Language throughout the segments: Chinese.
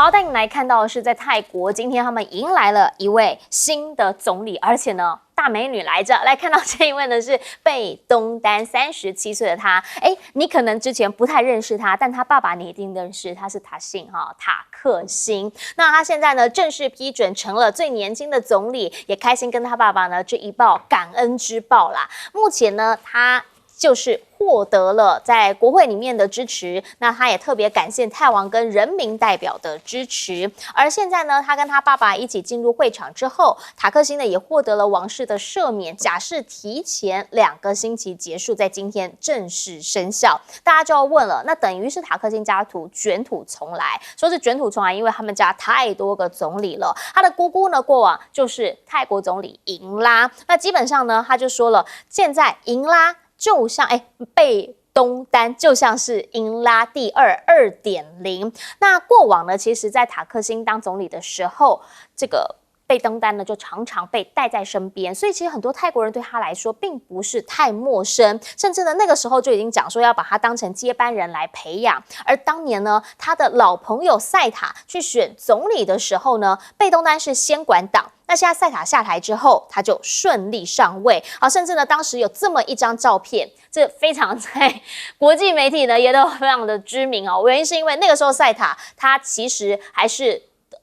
好，带你来看到的是在泰国，今天他们迎来了一位新的总理，而且呢，大美女来着。来看到这一位呢是贝东丹，37岁的她。你可能之前不太认识她，但她爸爸你一定认识，他是塔信塔克辛。那他现在呢正式批准成了最年轻的总理，也开心跟他爸爸呢这一报感恩之报啦。目前呢，他就是获得了在国会里面的支持，那他也特别感谢泰王跟人民代表的支持。而现在呢，他跟他爸爸一起进入会场之后，塔克辛呢也获得了王室的赦免，假释提前2个星期结束，在今天正式生效。大家就要问了，那等于是塔克辛家族卷土重来。说是卷土重来，因为他们家太多个总理了。他的姑姑呢，过往就是泰国总理英拉，那基本上呢，他就说了，现在英拉就像贝东丹就像是英拉第2.0。那过往呢，其实在塔克辛当总理的时候，这个贝东丹呢就常常被带在身边，所以其实很多泰国人对他来说并不是太陌生，甚至呢那个时候就已经讲说要把他当成接班人来培养。而当年呢，他的老朋友赛塔去选总理的时候呢，贝东丹是先管党。那现在赛塔下台之后，他就顺利上位，甚至呢，当时有这么一张照片，这非常在国际媒体呢也都非常的知名原因是因为那个时候赛塔他其实还是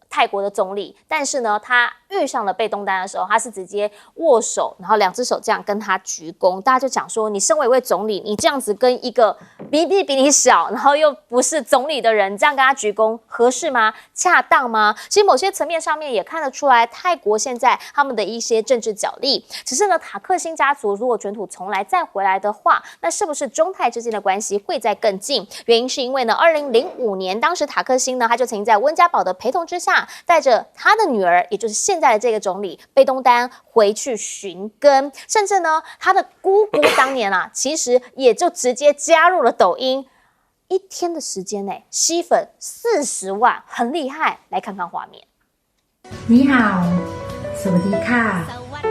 泰国的总理，但是呢，他遇上了贝东丹的时候，他是直接握手，然后2只手这样跟他鞠躬。大家就讲说，你身为一位总理，你这样子跟一个比你小，然后又不是总理的人，这样跟他鞠躬合适吗？恰当吗？其实某些层面上面也看得出来，泰国现在他们的一些政治角力。只是呢，塔克辛家族如果卷土重来再回来的话，那是不是中泰之间的关系会再更近？原因是因为呢，2005年当时塔克辛呢，他就曾经在温家宝的陪同之下，带着他的女儿，也就是现在的这个总理贝东丹回去寻根，甚至呢，他的姑姑当年其实也就直接加入了抖音，1天的时间内吸粉40万，很厉害。来看看画面。你好，สวัสดีค่ะ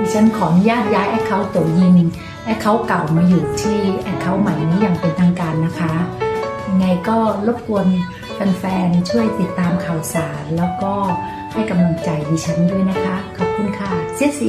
ดิฉันขออนุญาตย้ายแอคเคาท์抖音แอคเคาท์เก่ามาอยู่ที่แอคเคาท์ใหม่นี้อย่างเป็นทางการนะคะยังไงก็รบกวนแฟนๆช่วยติดตามข่าวสารแล้วก็ให้กำลังใจดิฉันด้วยนะคะขอบคุณค่ะ谢谢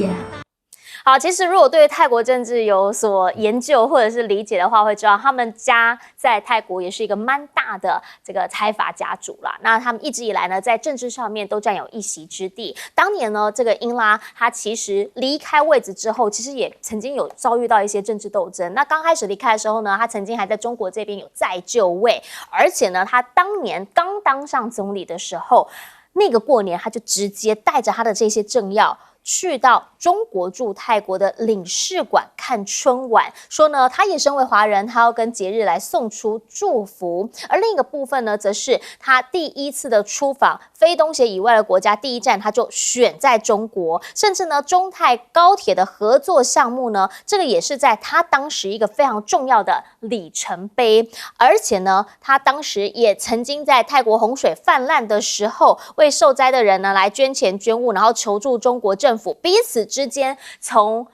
好，其实如果对泰国政治有所研究或者是理解的话，会知道他们家在泰国也是一个蛮大的这个财阀家族啦。那他们一直以来呢，在政治上面都占有一席之地。当年呢，这个英拉他其实离开位置之后，其实也曾经有遭遇到一些政治斗争。那刚开始离开的时候呢，他曾经还在中国这边有再就位，而且呢，他当年刚当上总理的时候，那个过年他就直接带着他的这些政要去到中国驻泰国的领事馆看春晚，说呢，他也身为华人，他要跟节日来送出祝福。而另一个部分呢，则是他第一次的出访非东协以外的国家，第一站他就选在中国，甚至呢，中泰高铁的合作项目呢，这个也是在他当时一个非常重要的里程碑。而且呢，他当时也曾经在泰国洪水泛滥的时候，为受灾的人呢来捐钱捐物，然后求助中国政府，彼此之间从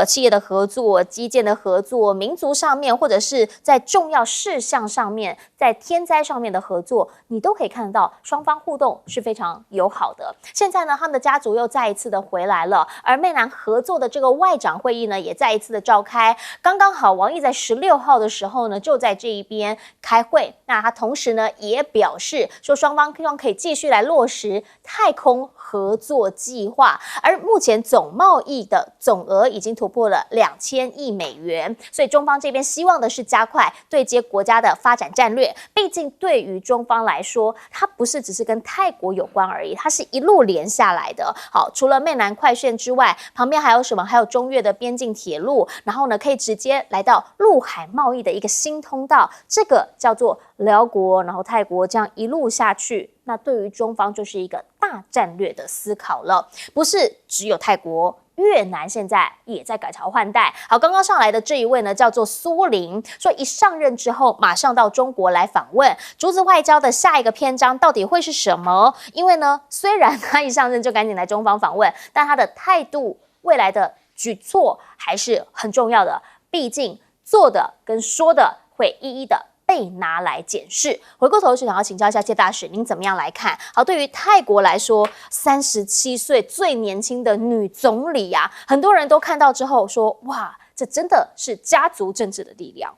企业的合作、基建的合作、民族上面，或者是在重要事项上面，在天灾上面的合作，你都可以看得到双方互动是非常友好的。现在呢，他们的家族又再一次的回来了，而湄南合作的这个外长会议呢，也再一次的召开。刚刚好，王毅在16号的时候呢，就在这一边开会。那他同时呢，也表示说，双方希望可以继续来落实太空合作计划，而目前总贸易的总额已经突破了2000亿美元，所以中方这边希望的是加快对接国家的发展战略。毕竟对于中方来说，它不是只是跟泰国有关而已，它是一路连下来的。好，除了湄南快线之外，旁边还有什么？还有中越的边境铁路，然后呢，可以直接来到陆海贸易的一个新通道，这个叫做辽国，然后泰国这样一路下去。那对于中方就是一个大战略的思考了，不是只有泰国。越南现在也在改朝换代。好，刚刚上来的这一位呢，叫做苏林，说一上任之后，马上到中国来访问。竹子外交的下一个篇章到底会是什么？因为呢，虽然他一上任就赶紧来中方访问，但他的态度、未来的举措还是很重要的。毕竟做的跟说的会一一的被拿来检视。回过头去想要请教一下谢大使，您怎么样来看？好，对于泰国来说，37岁最年轻的女总理啊，很多人都看到之后说，哇，这真的是家族政治的力量。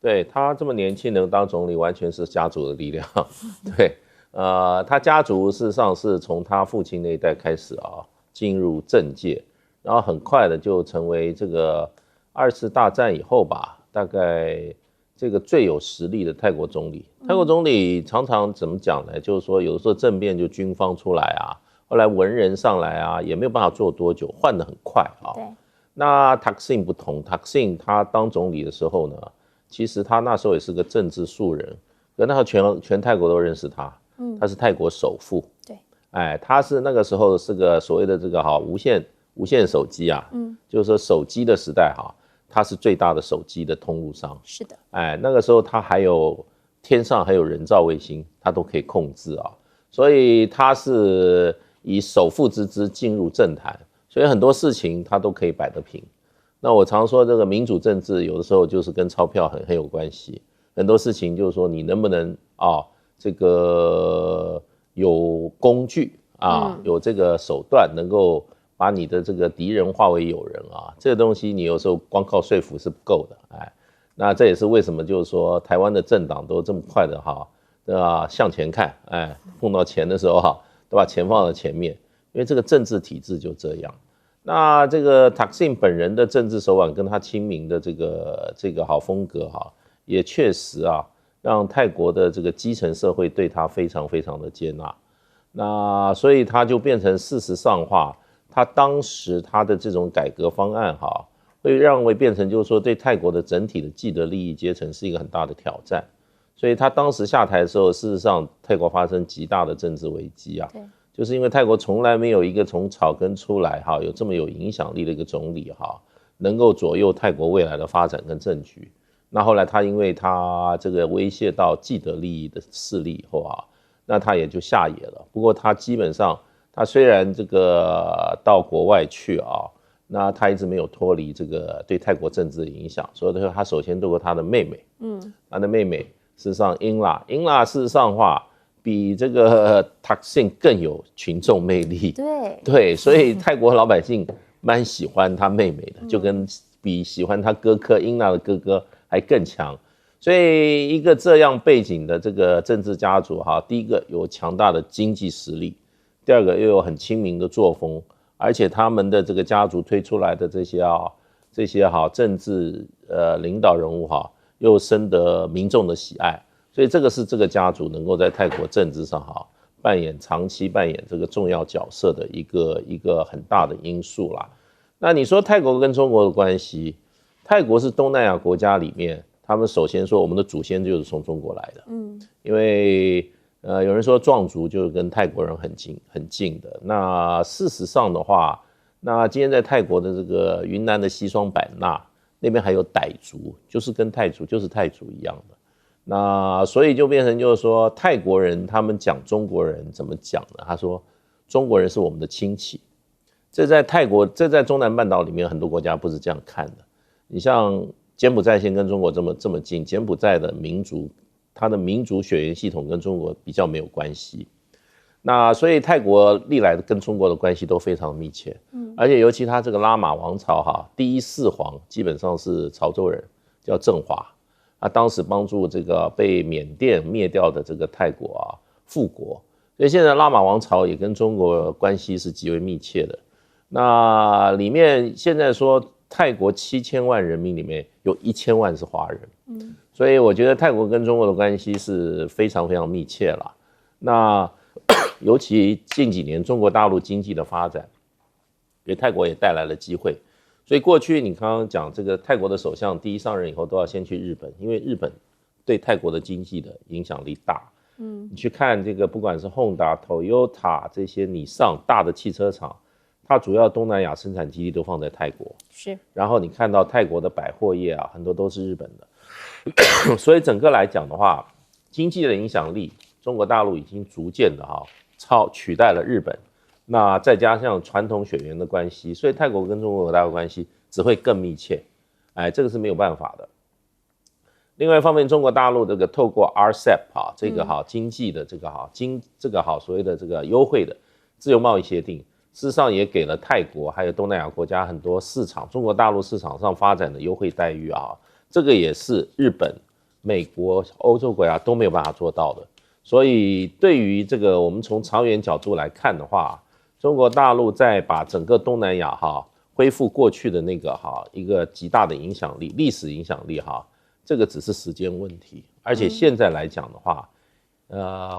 对，他这么年轻能当总理，完全是家族的力量。对，他家族事实上是从他父亲那一代开始啊，进入政界，然后很快的就成为这个2次大战以后吧，大概这个最有实力的泰国总理。泰国总理常常怎么讲呢？就是说有的时候政变就军方出来啊，后来文人上来啊，也没有办法做多久，换得很快啊。对。那 Thaksin 不同 ，Thaksin 他当总理的时候呢，其实他那时候也是个政治素人，可那时候全泰国都认识他，他是泰国首富。对。他是那个时候是个所谓的这个无线手机啊，就是说手机的时代哈。他是最大的手机的通路商，是的，那个时候他还有天上还有人造卫星，他都可以控制啊，所以他是以首富之姿进入政坛，所以很多事情他都可以摆得平。那我常说这个民主政治有的时候就是跟钞票很有关系，很多事情就是说你能不能这个有工具有这个手段能够把你的这个敌人化为友人啊，这个东西你有时候光靠说服是不够的，那这也是为什么就是说台湾的政党都这么快的对吧？向前看，碰到钱的时候都把钱放在前面，因为这个政治体制就这样。那这个 Thaksin 本人的政治手腕跟他亲民的这个好风格也确实让泰国的这个基层社会对他非常非常的接纳。那所以他就变成事实上他当时他的这种改革方案会让变成就是说对泰国的整体的既得利益阶层是一个很大的挑战，所以他当时下台的时候，事实上泰国发生极大的政治危机就是因为泰国从来没有一个从草根出来有这么有影响力的一个总理能够左右泰国未来的发展跟政局。那后来他因为他这个威胁到既得利益的势力以后那他也就下野了。不过他基本上他虽然这个到国外去那他一直没有脱离这个对泰国政治的影响，所以他首先透过他的妹妹，他的妹妹事实上英拉事实上比这个 Thaksin 更有群众魅力，对，所以泰国老百姓蛮喜欢他妹妹的，就跟比喜欢他哥哥英拉的哥哥还更强。所以一个这样背景的这个政治家族第一个有强大的经济实力，第二个又有很亲民的作风，而且他们的这个家族推出来的这些政治领导人物又深得民众的喜爱，所以这个是这个家族能够在泰国政治上长期扮演这个重要角色的一个很大的因素啦。那你说泰国跟中国的关系，泰国是东南亚国家里面，他们首先说我们的祖先就是从中国来的，因为有人说壮族就是跟泰国人很近的。那事实上的话，那今天在泰国的这个云南的西双版纳那边还有傣族，就是跟泰族一样的。那所以就变成就是说泰国人他们讲中国人怎么讲呢？他说中国人是我们的亲戚。这在泰国，这在中南半岛里面很多国家不是这样看的。你像柬埔寨先跟中国这么近，柬埔寨的民族，它的民族血缘系统跟中国比较没有关系。那所以泰国历来跟中国的关系都非常密切，而且尤其他这个拉玛王朝第一世皇基本上是潮州人，叫郑华，他当时帮助这个被缅甸灭掉的这个泰国复国，所以现在拉玛王朝也跟中国关系是极为密切的。那里面现在说泰国7000万人民里面有1000万是华人，所以我觉得泰国跟中国的关系是非常非常密切了。那尤其近几年中国大陆经济的发展，给泰国也带来了机会。所以过去你刚刚讲这个泰国的首相第一上任以后都要先去日本，因为日本对泰国的经济的影响力大。你去看这个不管是 Honda、Toyota 这些你上大的汽车厂，它主要东南亚生产基地都放在泰国，是。然后你看到泰国的百货业很多都是日本的，所以整个来讲的话，经济的影响力，中国大陆已经逐渐的取代了日本。那再加上传统血缘的关系，所以泰国跟中国大陆关系只会更密切，这个是没有办法的。另外一方面，中国大陆这个透过 RCEP 这个经济的这个所谓的这个优惠的自由贸易协定，事实上也给了泰国还有东南亚国家很多市场，中国大陆市场上发展的优惠待遇这个也是日本、美国、欧洲国家都没有办法做到的。所以对于这个我们从长远角度来看的话，中国大陆在把整个东南亚恢复过去的那个一个极大的影响力、历史影响力这个只是时间问题。而且现在来讲的话，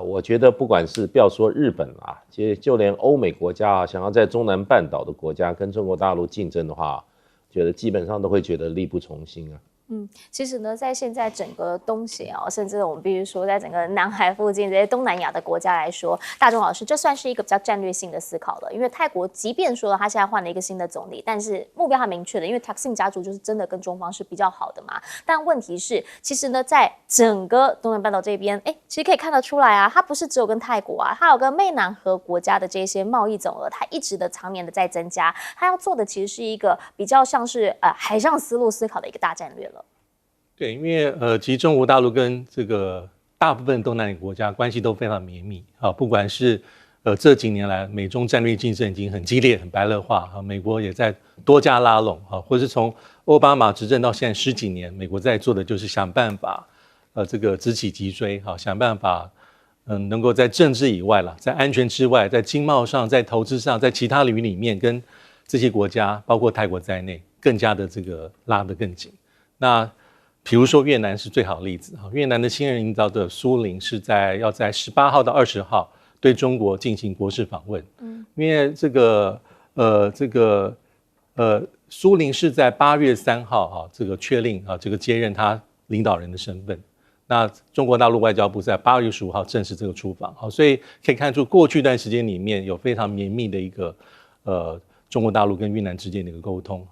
我觉得不管是不要说日本啦，其实就连欧美国家想要在中南半岛的国家跟中国大陆竞争的话，觉得基本上都会觉得力不从心啊。其实呢，在现在整个东协甚至我们必须说，在整个南海附近这些东南亚的国家来说，大中老师，这算是一个比较战略性的思考了。因为泰国即便说他现在换了一个新的总理，但是目标还明确的，因为 Thaksin 家族就是真的跟中方是比较好的嘛。但问题是，其实呢，在整个东南半岛这边，其实可以看得出来啊，它不是只有跟泰国啊，它有跟湄南河国家的这些贸易总额，它一直的常年的在增加。它要做的其实是一个比较像是海上丝路思考的一个大战略了。对，因为其实中国大陆跟这个大部分东南亚国家关系都非常绵密不管是这几年来美中战略竞争已经很激烈、很白热化美国也在多加拉拢或是从奥巴马执政到现在10几年，美国在做的就是想办法这个知起急追想办法能够在政治以外在安全之外，在经贸上、在投资上、在其他领域里面跟这些国家，包括泰国在内，更加的这个拉得更紧。那比如说越南是最好的例子越南的新任领导者苏玲是要在18号到20号对中国进行国事访问。因为苏玲是在8月3号这个确令这个接任他领导人的身份。那中国大陆外交部在8月15号正式这个出访所以可以看出过去一段时间里面有非常绵密的一个中国大陆跟越南之间的一个沟通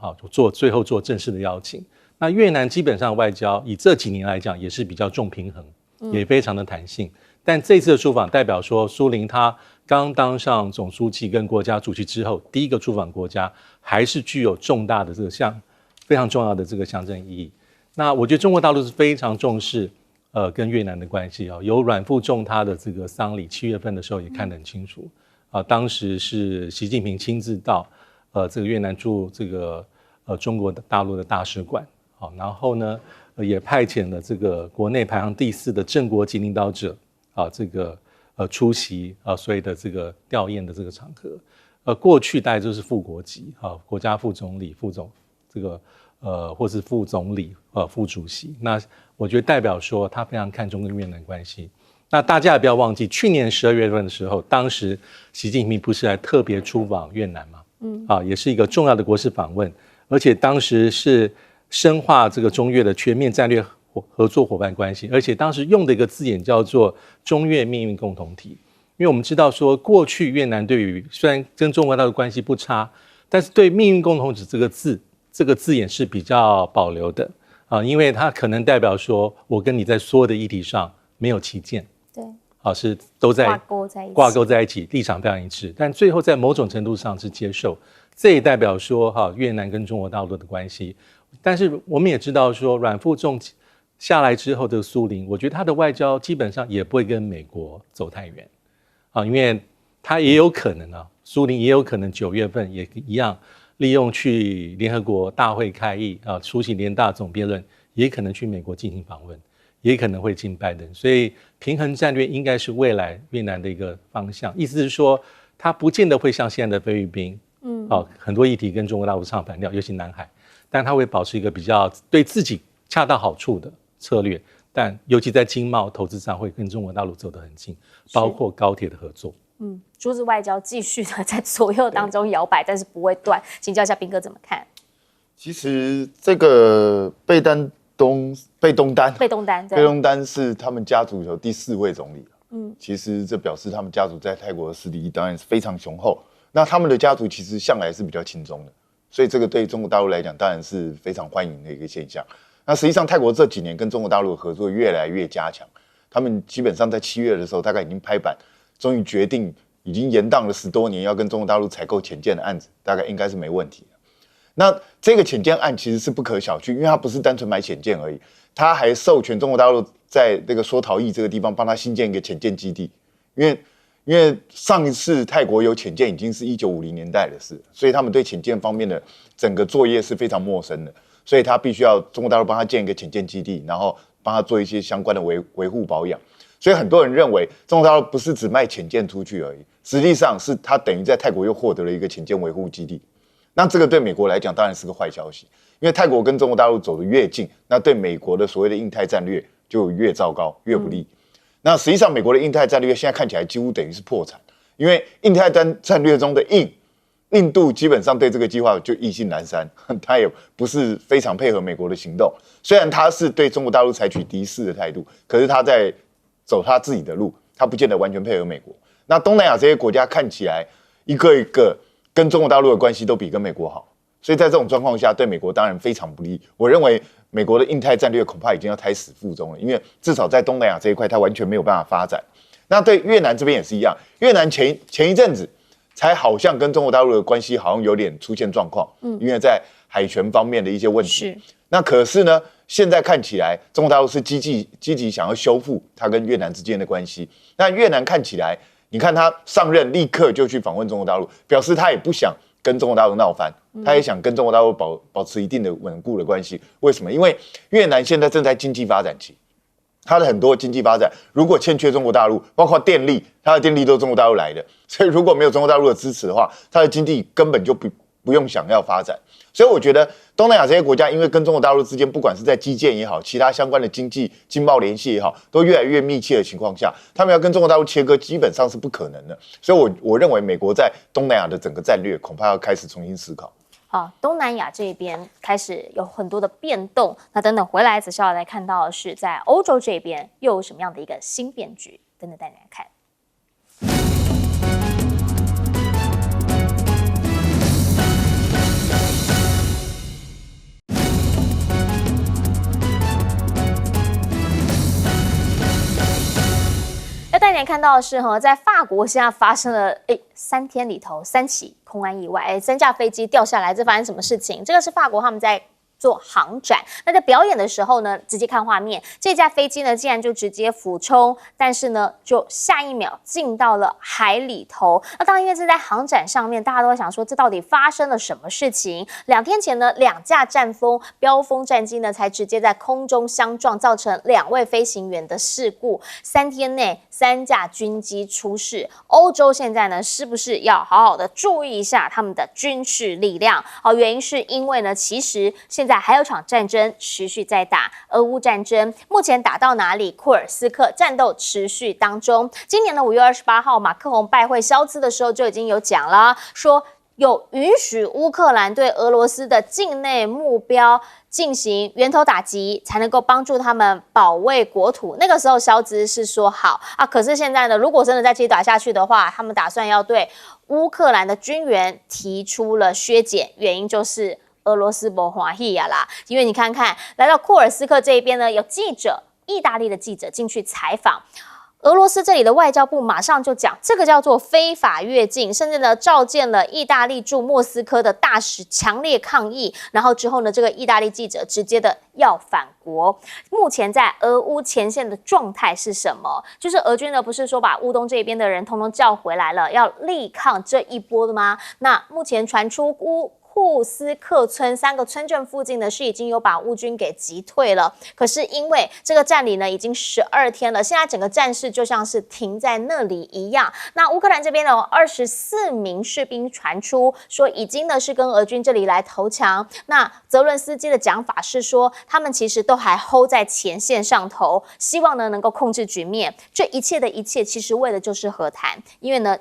最后做正式的邀请。那越南基本上外交以这几年来讲也是比较重平衡，也非常的弹性。但这次的出访代表说，苏玲他刚当上总书记跟国家主席之后，第一个出访国家还是具有重大的这个非常重要的这个象征意义。那我觉得中国大陆是非常重视跟越南的关系有阮富仲他的这个丧礼7月份的时候也看得很清楚当时是习近平亲自到这个越南驻这个中国大陆的大使馆。然后呢，也派遣了这个国内排行第4的正国级领导者这个出席所谓的这个吊唁的这个场合。过去大概就是副国级国家副总理、副总这个或是副总理副主席。那我觉得代表说他非常看重跟越南关系。那大家也不要忘记，去年12月份的时候，当时习近平不是还特别出访越南吗？也是一个重要的国事访问，而且当时是深化这个中越的全面战略合作伙伴关系，而且当时用的一个字眼叫做中越命运共同体。因为我们知道说，过去越南对于虽然跟中国大陆关系不差，但是对命运共同体这个字眼是比较保留的因为它可能代表说我跟你在所有的议题上没有歧见，对是都在挂钩在一起，立场非常一致，但最后在某种程度上是接受。这也代表说越南跟中国大陆的关系。但是我们也知道说，阮富仲下来之后的苏玲，我觉得他的外交基本上也不会跟美国走太远因为他也有可能苏玲也有可能9月份也一样利用去联合国大会开议出席联大总辩论，也可能去美国进行访问，也可能会进拜登。所以平衡战略应该是未来越南的一个方向。意思是说，他不见得会像现在的菲律宾很多议题跟中国大陆唱反调，尤其南海，但他会保持一个比较对自己恰到好处的策略，但尤其在经贸投资上会跟中国大陆走得很近，包括高铁的合作。珠子外交继续的在左右当中摇摆，但是不会断。请教一下彬哥怎么看？其实这个贝东丹是他们家族有第4位总理其实这表示他们家族在泰国的势力当然是非常雄厚。那他们的家族其实向来是比较亲中的，所以这个对中国大陆来讲当然是非常欢迎的一个现象。那实际上泰国这几年跟中国大陆的合作越来越加强，他们基本上在7月的时候大概已经拍板，终于决定已经延宕了10多年要跟中国大陆采购潜舰的案子，大概应该是没问题的。那这个潜舰案其实是不可小觑，因为它不是单纯买潜舰而已，他还授权中国大陆在那个梭陶邑这个地方帮他新建一个潜舰基地，因为上一次泰国有潜舰已经是1950年代的事，所以他们对潜舰方面的整个作业是非常陌生的，所以他必须要中国大陆帮他建一个潜舰基地，然后帮他做一些相关的维护保养。所以很多人认为中国大陆不是只卖潜舰出去而已，实际上是他等于在泰国又获得了一个潜舰维护基地。那这个对美国来讲当然是个坏消息，因为泰国跟中国大陆走得越近，那对美国的所谓的印太战略就越糟糕越不利。那实际上美国的印太战略现在看起来几乎等于是破产，因为印太战略中的印度基本上对这个计划就意兴阑珊，他也不是非常配合美国的行动。虽然他是对中国大陆采取敌视的态度，可是他在走他自己的路，他不见得完全配合美国。那东南亚这些国家看起来一个一个跟中国大陆的关系都比跟美国好，所以在这种状况下，对美国当然非常不利。我认为美国的印太战略恐怕已经要胎死腹中了，因为至少在东南亚这一块，它完全没有办法发展。那对越南这边也是一样，越南前一阵子才好像跟中国大陆的关系好像有点出现状况，因为在海权方面的一些问题。那可是呢，现在看起来中国大陆是积极想要修复它跟越南之间的关系。那越南看起来，你看他上任立刻就去访问中国大陆，表示他也不想跟中国大陆闹翻，他也想跟中国大陆保持一定的稳固的关系。为什么？因为越南现在正在经济发展期，它的很多经济发展如果欠缺中国大陆，包括电力，它的电力都是中国大陆来的，所以如果没有中国大陆的支持的话，它的经济根本就不用想要发展。所以我觉得东南亚这些国家，因为跟中国大陆之间，不管是在基建也好，其他相关的经贸联系也好，都越来越密切的情况下，他们要跟中国大陆切割，基本上是不可能的。所以我认为美国在东南亚的整个战略，恐怕要开始重新思考。好，东南亚这边开始有很多的变动。那等等回来，子孝来看到的是在欧洲这边又有什么样的一个新变局？等等带你来看。要带你看到的是在法国现在发生了3天里头3起空难意外，3架飞机掉下来，这发生什么事情？这个是法国他们在做航展，那在表演的时候呢，直接看画面，这架飞机呢竟然就直接俯冲，但是呢就下一秒进到了海里头。那当然因为这在航展上面，大家都会想说这到底发生了什么事情。2天前呢，2架战风飙风战机呢才直接在空中相撞，造成2位飞行员的事故。3天内3架军机出事，欧洲现在呢是不是要好好的注意一下他们的军事力量？好，原因是因为呢，其实现在还有场战争持续在打，俄乌战争目前打到哪里？库尔斯克战斗持续当中。今年的5月28号，马克宏拜会肖兹的时候就已经有讲了，说有允许乌克兰对俄罗斯的境内目标进行源头打击，才能够帮助他们保卫国土。那个时候肖兹是说好啊，可是现在呢，如果真的再继续打下去的话，他们打算要对乌克兰的军援提出了削减，原因就是俄罗斯不欢喜呀啦。因为你看看来到库尔斯克这一边呢，有记者，意大利的记者进去采访。俄罗斯这里的外交部马上就讲，这个叫做非法越境，甚至呢召见了意大利驻莫斯科的大使强烈抗议。然后之后呢，这个意大利记者直接的要返国。目前在俄乌前线的状态是什么？就是俄军呢不是说把乌东这边的人统统叫回来了，要力抗这一波的吗？那目前传出库斯克村3个村镇附近呢是已经有把乌军给击退了，可是因为这个占领呢已经12天了，现在整个战事就像是停在那里一样。那乌克兰这边呢24名士兵传出说已经呢是跟俄军这里来投降。那泽伦斯基的讲法是说，他们其实都还 hold 在前线上头，希望呢能够控制局面。这一切的一切其实为的就是和谈，因为呢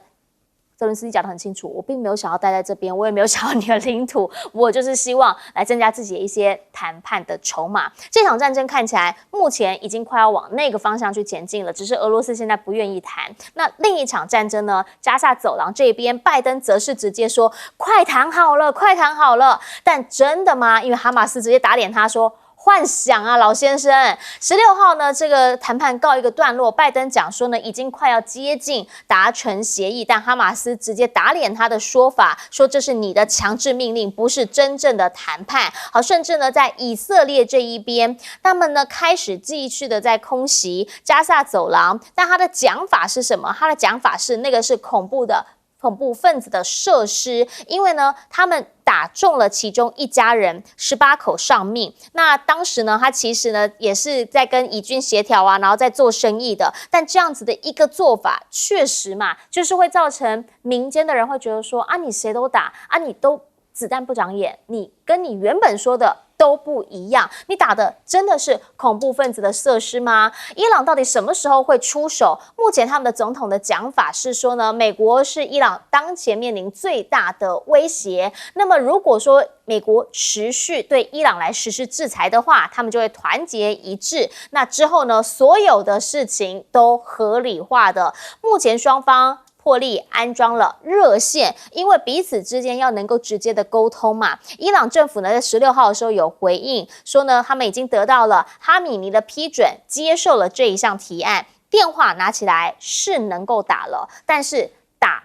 泽伦斯基讲得很清楚，我并没有想要待在这边，我也没有想要你的领土，我就是希望来增加自己的一些谈判的筹码。这场战争看起来目前已经快要往那个方向去前进了，只是俄罗斯现在不愿意谈。那另一场战争呢，加沙走廊这边，拜登则是直接说快谈好了，快谈好了。但真的吗？因为哈马斯直接打脸他说幻想啊，老先生。16号呢，这个谈判告一个段落，拜登讲说呢，已经快要接近达成协议，但哈马斯直接打脸他的说法，说这是你的强制命令，不是真正的谈判。好，甚至呢，在以色列这一边，他们呢开始继续的在空袭加萨走廊，但他的讲法是什么？他的讲法是那个是恐怖分子的设施，因为呢，他们打中了其中一家人，18口丧命。那当时呢，他其实呢也是在跟以军协调啊，然后在做生意的。但这样子的一个做法，确实嘛，就是会造成民间的人会觉得说啊，你谁都打啊，你都子弹不长眼，你跟你原本说的都不一样，你打的真的是恐怖分子的设施吗？伊朗到底什么时候会出手？目前他们的总统的讲法是说呢，美国是伊朗当前面临最大的威胁。那么如果说美国持续对伊朗来实施制裁的话，他们就会团结一致。那之后呢，所有的事情都合理化的。目前双方破例安装了热线，因为彼此之间要能够直接的沟通嘛。伊朗政府呢在16号的时候有回应说呢，他们已经得到了哈米尼的批准，接受了这一项提案，电话拿起来是能够打了，但是打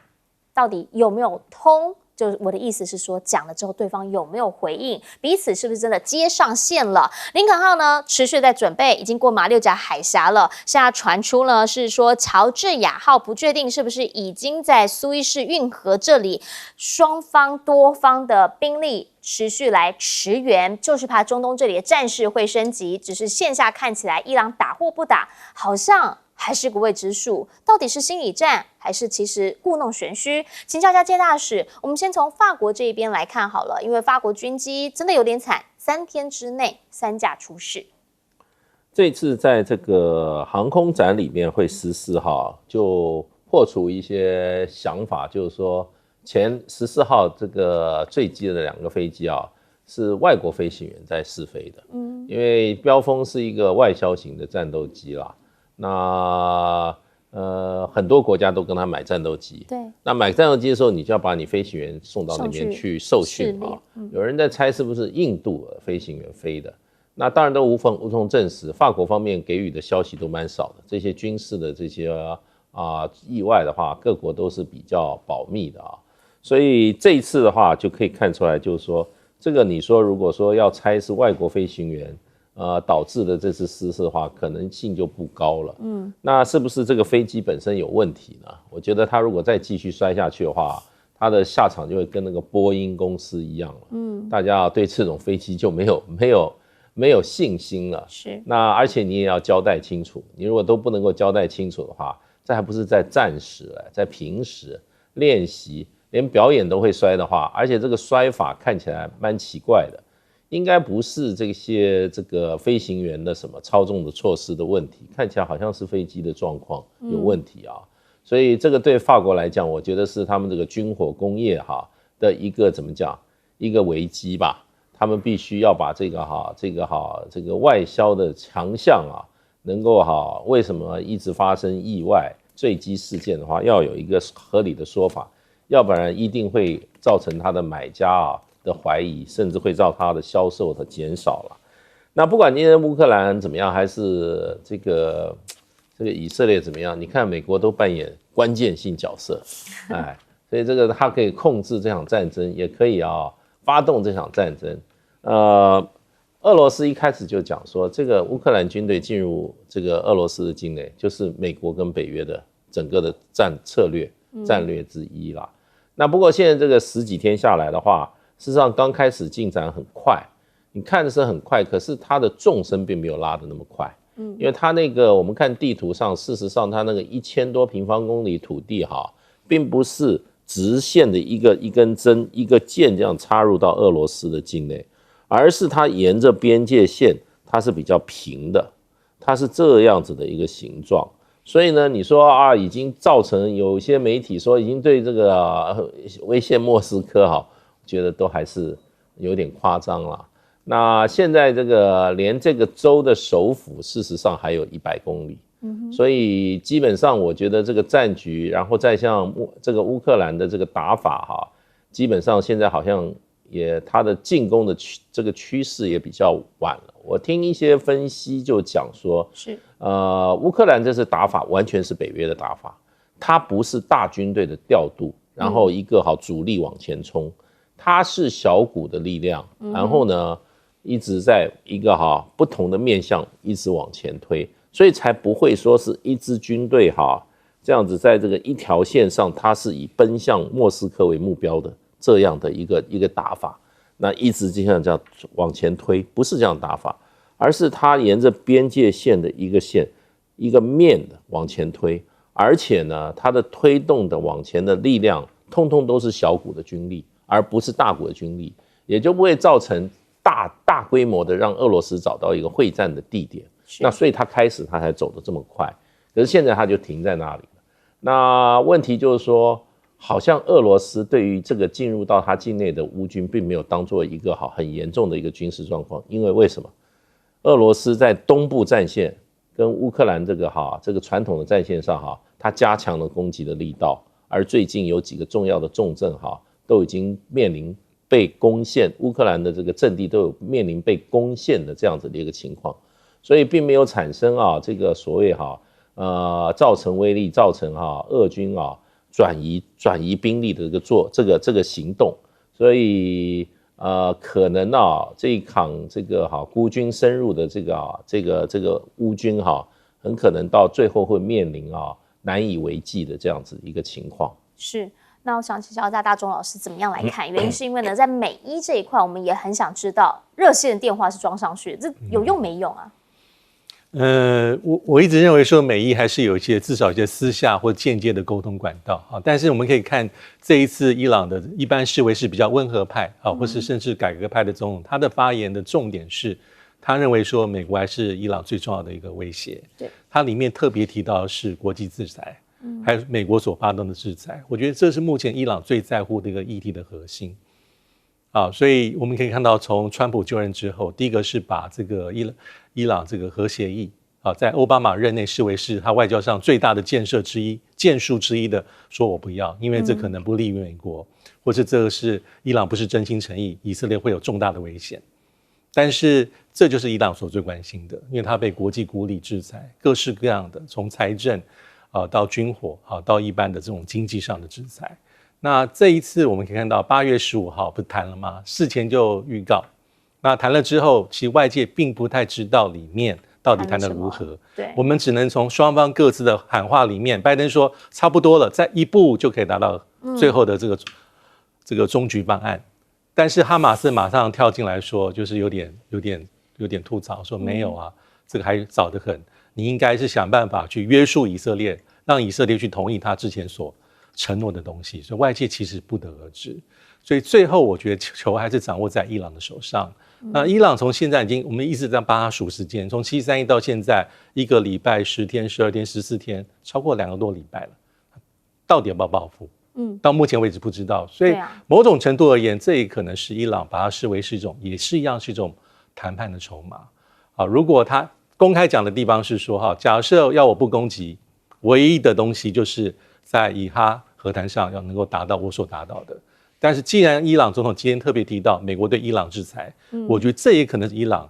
到底有没有通？就是我的意思是说，讲了之后对方有没有回应，彼此是不是真的接上线了？林肯号呢持续在准备，已经过马六甲海峡了。现在传出呢是说乔治亚号不确定是不是已经在苏伊士运河这里，双方多方的兵力持续来驰援，就是怕中东这里的战事会升级。只是线下看起来，伊朗打或不打，好像还是个未知数，到底是心理战还是其实故弄玄虚？请教一下介大使，我们先从法国这一边来看好了，因为法国军机真的有点惨，3天之内3架出事。这次在这个航空展里面会14号就破除一些想法，就是说前14号这个坠机的2个飞机啊，是外国飞行员在试飞的，因为标风是一个外销型的战斗机啦。那很多国家都跟他买战斗机，对。那买战斗机的时候，你就要把你飞行员送到那边去受训啊。有人在猜是不是印度飞行员飞的，那当然都无从证实。法国方面给予的消息都蛮少的，这些军事的这些意外的话，各国都是比较保密的啊。所以这一次的话，就可以看出来，就是说这个你说如果说要猜是外国飞行员导致的这次失事的话，可能性就不高了。那是不是这个飞机本身有问题呢？我觉得它如果再继续摔下去的话，它的下场就会跟那个波音公司一样了。大家对这种飞机就没有信心了。是。那而且你也要交代清楚，你如果都不能够交代清楚的话，这还不是在战时，在平时练习，连表演都会摔的话，而且这个摔法看起来蛮奇怪的。应该不是这个飞行员的什么操纵的措施的问题，看起来好像是飞机的状况有问题啊。所以这个对法国来讲，我觉得是他们这个军火工业的一个怎么讲，一个危机吧。他们必须要把这个外销的强项能够为什么一直发生意外坠机事件的话，要有一个合理的说法，要不然一定会造成他的买家的怀疑，甚至会造他的销售的减少了。那不管今天乌克兰怎么样，还是这个以色列怎么样，你看美国都扮演关键性角色，所以这个他可以控制这场战争，也可以发动这场战争。俄罗斯一开始就讲说，这个乌克兰军队进入这个俄罗斯的境内，就是美国跟北约的整个的战略之一啦。那不过现在这个10几天下来的话，事实上刚开始进展很快，你看的是很快，可是它的纵深并没有拉得那么快。因为它那个我们看地图上，事实上它那个1000多平方公里土地并不是直线的一根针一个箭这样插入到俄罗斯的境内，而是它沿着边界线，它是比较平的，它是这样子的一个形状。所以呢，你说已经造成有些媒体说已经对这个威胁莫斯科觉得都还是有点夸张了。那现在连这个州的首府事实上还有100公里，所以基本上我觉得这个战局，然后再像这个乌克兰的这个打法基本上现在好像它的进攻的这个趋势也比较晚了。我听一些分析就讲说，是乌克兰这次打法完全是北约的打法，它不是大军队的调度，然后一个主力往前冲，它是小股的力量，然后呢一直在一个不同的面向一直往前推，所以才不会说是一支军队这样子在这个一条线上，它是以奔向莫斯科为目标的这样的一个打法。那一直就像这样往前推，不是这样打法，而是它沿着边界线的一个线、一个面的往前推，而且呢，它的推动的往前的力量，通通都是小股的军力，而不是大股的军力，也就不会造成大规模的让俄罗斯找到一个会战的地点。那所以他才走得这么快，可是现在他就停在那里了。那问题就是说，好像俄罗斯对于这个进入到他境内的乌军，并没有当作一个很严重的一个军事状况，因为什么？俄罗斯在东部战线跟乌克兰这个传统的战线上它加强了攻击的力道，而最近有几个重要的重镇都已经面临被攻陷，乌克兰的这个阵地都有面临被攻陷的这样子的一个情况，所以并没有产生这个所谓造成威力，造成俄军转移兵力的这个行动，所以可能这一场这个孤军深入的这个乌军很可能到最后会面临难以为继的这样子一个情况。是。那我想请教一下大钟老师怎么样来看？原因是因为呢，在美伊这一块，我们也很想知道热线的电话是装上去，这有用没用啊？我一直认为说美伊还是有至少一些私下或间接的沟通管道啊，但是我们可以看这一次伊朗的一般视为是比较温和派啊，或是甚至改革派的总统，他的发言的重点是，他认为说美国还是伊朗最重要的一个威胁。对，他里面特别提到的是国际制裁。还有美国所发动的制裁，我觉得这是目前伊朗最在乎的一个议题的核心所以我们可以看到，从川普就任之后，第一个是把这个伊朗这个核协议在奥巴马任内视为是他外交上最大的建树之一的，说我不要，因为这可能不利于美国，或是这个是伊朗不是真心诚意，以色列会有重大的危险。但是这就是伊朗所最关心的，因为他被国际孤立制裁，各式各样的，从财政到军火到一般的这种经济上的制裁。那这一次我们可以看到8月15号不是谈了吗？事前就预告，那谈了之后，其实外界并不太知道里面到底谈得如何。对，我们只能从双方各自的喊话里面，拜登说差不多了，再一步就可以达到最后的这个终局方案。但是哈马斯马上跳进来说，就是有点吐槽，说没有啊，这个还早得很。你应该是想办法去约束以色列，让以色列去同意他之前所承诺的东西，所以外界其实不得而知。所以最后我觉得球还是掌握在伊朗的手上。那伊朗从现在我们一直在帮他数时间，从731到现在1个礼拜10天、12天、14天，超过2个多礼拜了，到底要不要报复？到目前为止不知道。所以某种程度而言，这也可能是伊朗把它视为是也是一样是一种谈判的筹码。如果他公开讲的地方是说假设要我不攻击，唯一的东西就是在以哈和谈上要能够达到我所达到的。但是既然伊朗总统今天特别提到美国对伊朗制裁，我觉得这也可能是伊朗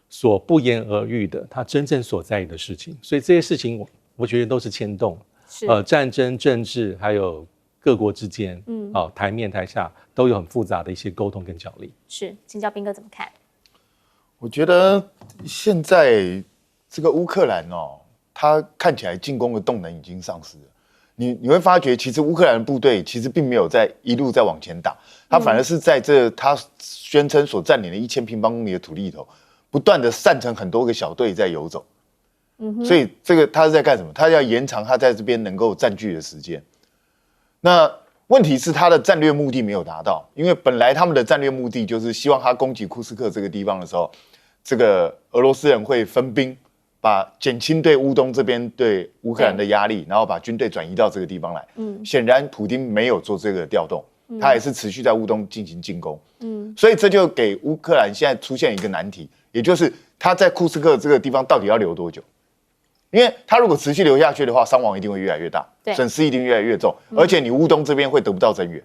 所不言而喻的他真正所在意的事情。所以这些事情我觉得都是牵动战争、政治还有各国之间台面台下都有很复杂的一些沟通跟角力。是，请教彬哥怎么看？我觉得现在这个乌克兰他看起来进攻的动能已经丧失了。你会发觉，其实乌克兰的部队其实并没有一路在往前打，他反而是在他宣称所占领的1000平方公里的土地里头，不断的散成很多个小队在游走。所以这个他是在干什么？他要延长他在这边能够占据的时间。那问题是他的战略目的没有达到，因为本来他们的战略目的就是希望他攻击库斯克这个地方的时候，这个俄罗斯人会分兵，减轻对乌东这边对乌克兰的压力，然后把军队转移到这个地方来。显然普丁没有做这个调动，他还是持续在乌东进行进攻。所以这就给乌克兰现在出现一个难题，也就是他在库斯克这个地方到底要留多久？因为他如果持续留下去的话，伤亡一定会越来越大，损失一定越来越重，而且你乌东这边会得不到增援。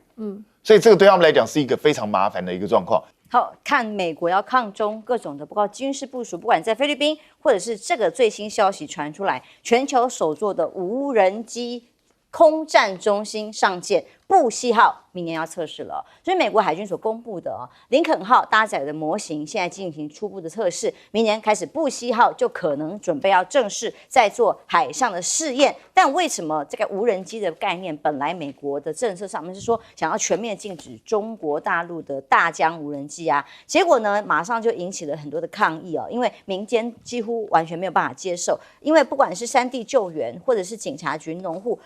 所以这个对他们来讲是一个非常麻烦的一个状况。好，看美国要抗中各种的，包括军事部署，不管在菲律宾，或者是这个最新消息传出来，全球首座的无人机空战中心上舰，布希号明年要测试了，所以美国海军所公布的林肯号搭载的模型现在进行初步的测试，明年开始布希号就可能准备要正式在做海上的试验。但为什么这个无人机的概念，本来美国的政策上面是说想要全面禁止中国大陆的大疆无人机啊，结果呢马上就引起了很多的抗议因为民间几乎完全没有办法接受，因为不管是山地救援或者是警察局、农户，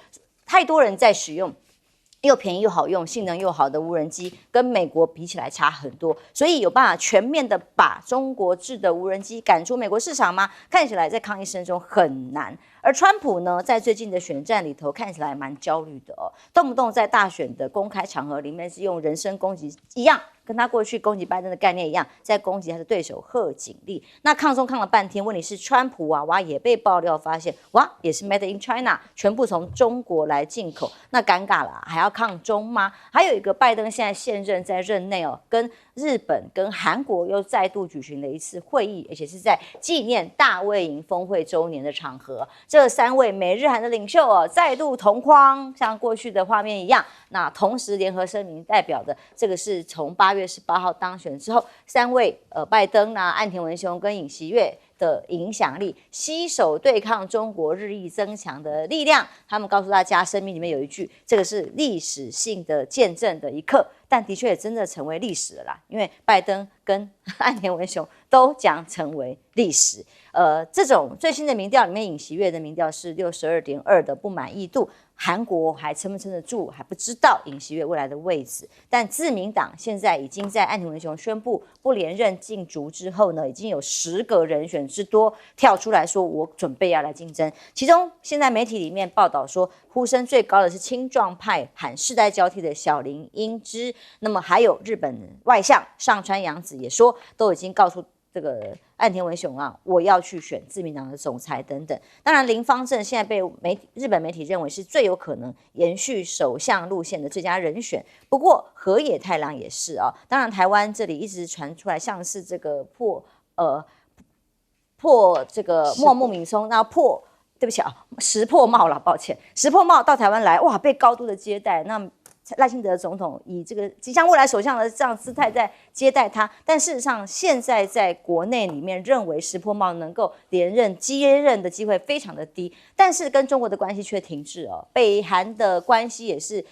太多人在使用又便宜又好用、性能又好的无人机，跟美国比起来差很多，所以有办法全面的把中国制的无人机赶出美国市场吗？看起来在抗议声中很难。而川普呢，在最近的选战里头看起来蛮焦虑的动不动在大选的公开场合里面是用人身攻击一样，跟他过去攻击拜登的概念一样，在攻击他的对手贺锦丽。那抗中抗了半天，问题是川普娃娃也被爆料发现，哇，也是 Made in China， 全部从中国来进口，那尴尬了，还要抗中吗？还有一个拜登现在现任在任内跟日本跟韩国又再度举行了一次会议，而且是在纪念大卫营峰会周年的场合。这3位美日韩的领袖再度同框，像过去的画面一样。那同时联合声明代表的这个是从8月18号当选之后，3位拜登岸田文雄跟尹锡悦的影响力，携手对抗中国日益增强的力量。他们告诉大家，声明里面有一句，这个是历史性的见证的一刻，但的确也真的成为历史了啦，因为拜登跟岸田文雄都将成为历史。这种最新的民调里面，尹锡悦的民调是62.2%的不满意度，韩国还撑不撑得住还不知道尹锡悦未来的位置。但自民党现在已经在岸田文雄宣布不连任竞逐之后呢，已经有10个人选之多跳出来说，我准备要来竞争。其中现在媒体里面报道说，呼声最高的是青壮派喊世代交替的小林英之，那么还有日本外相上川阳子也说，都已经告诉这个岸田文雄我要去选自民党的总裁等等。当然林芳正现在被日本媒体认为是最有可能延续首相路线的最佳人选，不过河野太郎也是当然台湾这里一直传出来像是这个破这个莫木敏松，那对不起石破茂了，抱歉，石破茂到台湾来，哇，被高度的接待。那赖清德总统以这个即将未来首相的这样姿态在接待他，但事实上现在在国内里面认为石破茂能够连任接任的机会非常的低，但是跟中国的关系却停滞北韩的关系也是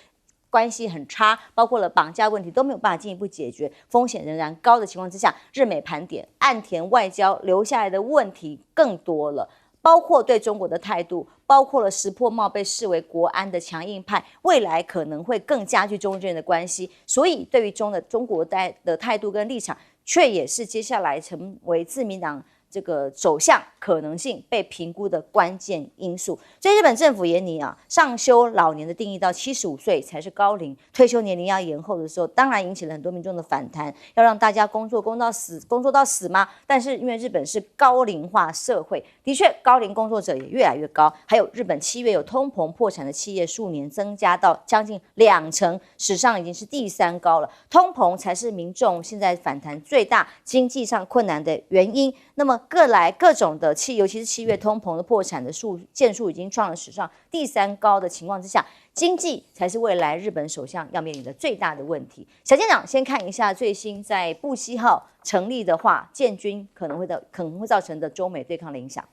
关系很差，包括了绑架问题都没有办法进一步解决，风险仍然高的情况之下，日美盘点岸田外交留下来的问题更多了，包括对中国的态度，包括了石破茂被视为国安的强硬派，未来可能会更加剧中日之间的关系，所以对于中国的态度跟立场，却也是接下来成为自民党这个走向可能性被评估的关键因素。所以日本政府也拟上修老年的定义到75岁才是高龄，退休年龄要延后的时候，当然引起了很多民众的反弹，要让大家工作到死吗？但是因为日本是高龄化社会，的确高龄工作者也越来越高，还有日本7月有通膨破产的企业数年增加到将近2成，史上已经是第3高了。通膨才是民众现在反弹最大、经济上困难的原因。那么各种的尤其是7月通膨的破产的件数已经创了史上第3高的情况之下，经济才是未来日本首相要面临的最大的问题。小舰长先看一下最新在布希号成立的话，建军可能会造成的中美对抗的影响。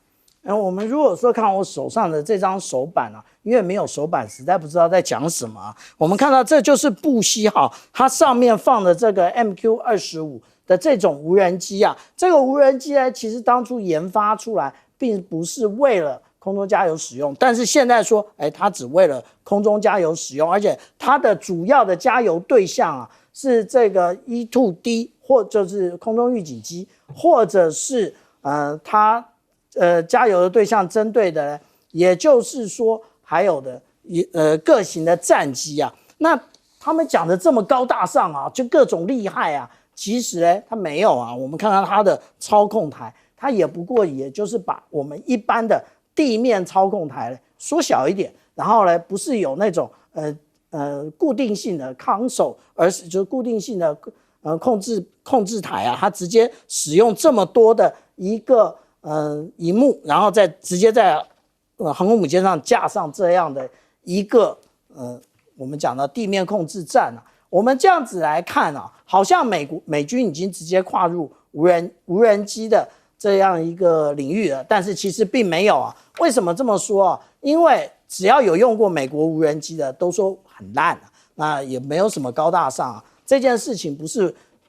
我们如果说看我手上的这张手板因为没有手板，实在不知道在讲什么我们看到这就是布希号，它上面放的这个 MQ-25的这种无人机这个无人机呢，其实当初研发出来并不是为了空中加油使用，但是现在说它只为了空中加油使用，而且它的主要的加油对象是这个 E-2D 或者是空中预警机，或者是它加油的对象针对的呢，也就是说还有的各型的战机那他们讲的这么高大上就各种厉害其实呢它没有我们看看它的操控台，它也不过也就是把我们一般的地面操控台呢缩小一点，然后呢不是有那种固定性的 console， 而是就是固定性的控制台啊，它直接使用这么多的一个萤幕，然后再直接在航空母舰上架上这样的一个我们讲的地面控制站啊。我们这样子来看啊，好像美军已经直接跨入无人机的这样一个领域了，但是其实并没有啊。为什么这么说啊？因为只要有用过美国无人机的，都说很烂啊，那也没有什么高大上啊。这件事情不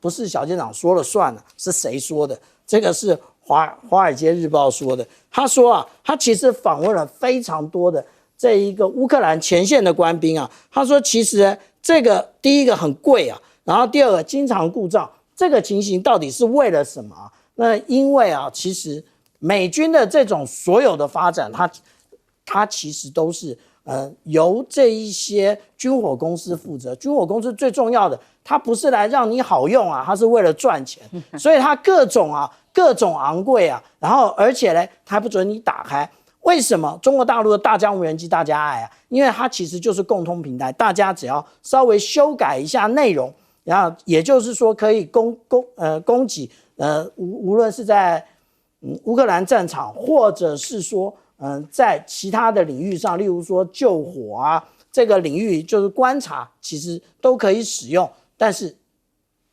是小舰长说了算了，是谁说的？这个是华尔街日报说的。他说啊，他其实访问了非常多的这一个乌克兰前线的官兵啊。他说，其实这个第一个很贵啊，然后第二个经常故障，这个情形到底是为了什么啊？那因为啊，其实美军的这种所有的发展，它其实都是由这一些军火公司负责。军火公司最重要的，它不是来让你好用啊，它是为了赚钱，所以它各种昂贵啊，然后而且呢，它不准你打开。为什么中国大陆的大疆无人机大家爱啊？因为它其实就是共通平台，大家只要稍微修改一下内容，然后也就是说可以供给无论是在乌克兰战场，或者是说在其他的领域上，例如说救火啊这个领域，就是观察，其实都可以使用，但是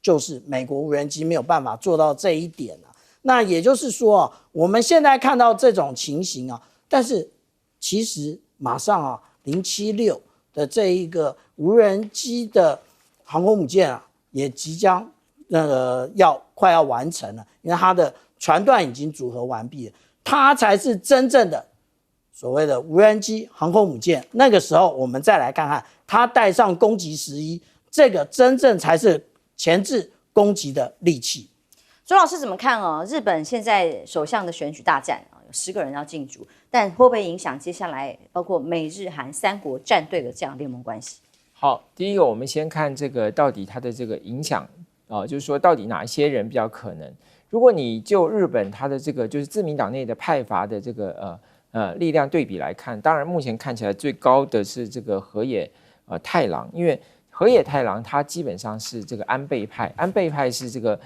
就是美国无人机没有办法做到这一点啊。那也就是说，我们现在看到这种情形啊，但是其实马上啊076的这一个无人机的航空母舰啊，也即将快要完成了，因为它的船段已经组合完毕了，它才是真正的所谓的无人机航空母舰。那个时候我们再来看看它带上攻击11，这个真正才是前置攻击的利器。周老师怎么看哦？日本现在首相的选举大战啊，有10个人要竞逐，但会不会影响接下来包括美日韩3国战队的这样联盟关系？好，第一个我们先看这个到底它的这个影响就是说到底哪些人比较可能。如果你就日本它的这个就是自民党内的派阀的这个力量对比来看，当然目前看起来最高的是这个河野太郎，因为河野太郎他基本上是这个安倍派，安倍派是这个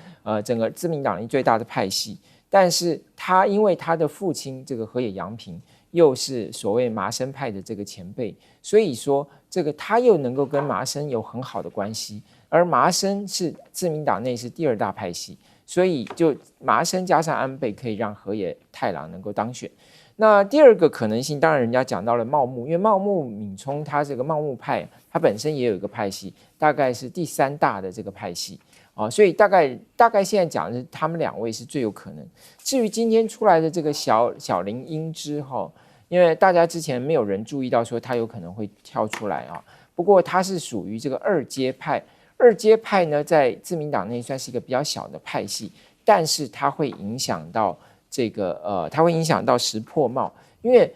整个自民党内最大的派系，但是他因为他的父亲这个河野洋平又是所谓麻生派的这个前辈，所以说这个他又能够跟麻生有很好的关系，而麻生是自民党内是第2大派系，所以就麻生加上安倍可以让河野太郎能够当选。那第2个可能性，当然人家讲到了茂木，因为茂木敏充他这个茂木派，他本身也有一个派系，大概是第3大的这个派系所以大概现在讲的是他们2位是最有可能。至于今天出来的这个小林英之因为大家之前没有人注意到说他有可能会跳出来不过他是属于这个2阶派。2阶派呢，在自民党内算是一个比较小的派系，但是它会影响到这个它会影响到石破茂，因为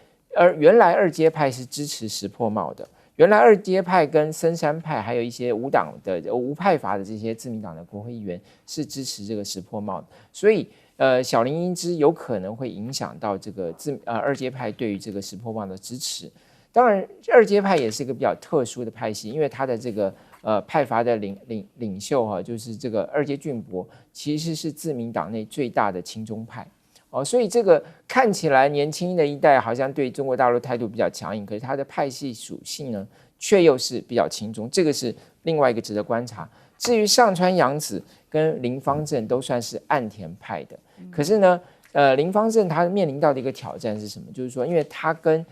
原来2阶派是支持石破茂的，原来2阶派跟森山派还有一些无党的无派阀的这些自民党的国会议员是支持这个石破茂的，所以小林英之有可能会影响到这个2阶派对于这个石破茂的支持。当然2阶派也是一个比较特殊的派系，因为他的这个派阀的领袖就是这个2阶俊博，其实是自民党内最大的亲中派所以这个看起来年轻的一代好像对中国大陆态度比较强硬，可是他的派系属性呢，却又是比较亲中，这个是另外一个值得观察。至于上川洋子跟林芳正都算是岸田派的，可是呢，林芳正他面临到的一个挑战是什么？就是说，因为他跟